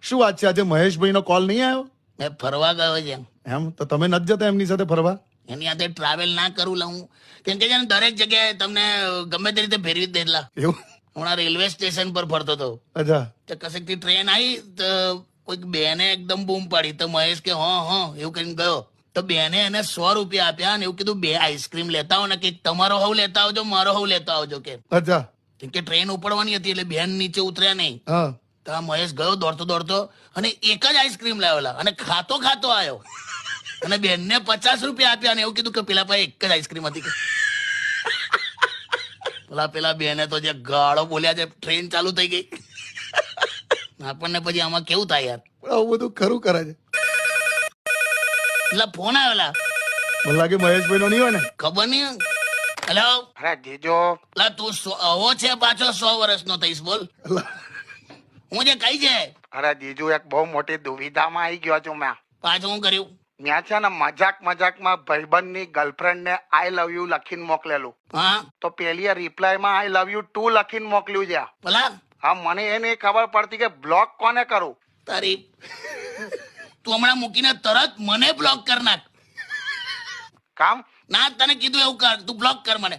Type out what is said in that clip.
શું વાત છે, આજે મહેશભાઈ નો કોલ નહીં આવ્યો? મેં ફરવા ગયો છે. એમ તો તમે નથી જતા એમની સાથે ફરવા? એની સાથે ટ્રાવેલ ના કરું લઉં, કેમ કે છે ને દરેક જગ્યાએ તમને ગમે તે રીતે ફેરવી જ દેલા. એવું? હમણાં રેલવે સ્ટેશન પર ફરતો હતો, અચ્છા. તો કશેકથી ટ્રેન આવી તો કોઈક બેને એકદમ બૂમ પાડી, તો મહેશ કે હા એવું કરીને ગયો. તો બેને એને 100 રૂપિયા આપ્યા અને એવું કીધું 2 આઈસ્ક્રીમ લેતા આવો ને, કે તમારો હવ લેતા આવજો, મારો હવ લેતા આવજો કે. અચ્છા. કેમ કે ટ્રેન ઉપડવાની હતી એટલે બેન નીચે ઉતર્યા નહીં. હા. તો આ મહેશ ગયો દોડતો અને એક જ આઈસ્ક્રીમ લાવેલા અને ખાતો આવ્યો અને બેનને 50 રૂપિયા આપ્યા અને એવું કીધું કે પેલા પાસે એક જ આઈસ્ક્રીમ હતી કે. પેલા બેને તો જે ગાળો બોલ્યા છે, ટ્રેન ચાલુ થઈ ગઈ. આપણને પછી આમાં કેવું થાય યાર? આવું બધું ખરું કરે છે. એટલે ફોન આવેલા, મને લાગે મહેશભાઈ નો નહીં હોય ને. ખબર નહીં. હેલો. અરે જીજો, લા તું આવો છે પાછો 100 વર્ષનો થઈશ, બોલ. હું જે કઈ છે? અરે જીજુ, એક બહુ મોટી દુવિધામાં આવી ગયો છું મેં. પાછું હું કર્યું? મેં છે ને મજાકમાં ભાઈબંધની ગર્લફ્રેન્ડને આઈ લવ યુ લખીને મોકલેલું. હા તો પેલી રિપ્લાયમાં આઈ લવ યુ 2 લખીને મોકલ્યું છે. ભલા હા, મને એ નહીં ખબર પડતી કે બ્લોક કોને કરું. તારી, તું હમણાં મૂકીને તરત મને બ્લોક કર નાખ. કામ ના, તને કીધું એવું કર, તું બ્લોક કર મને.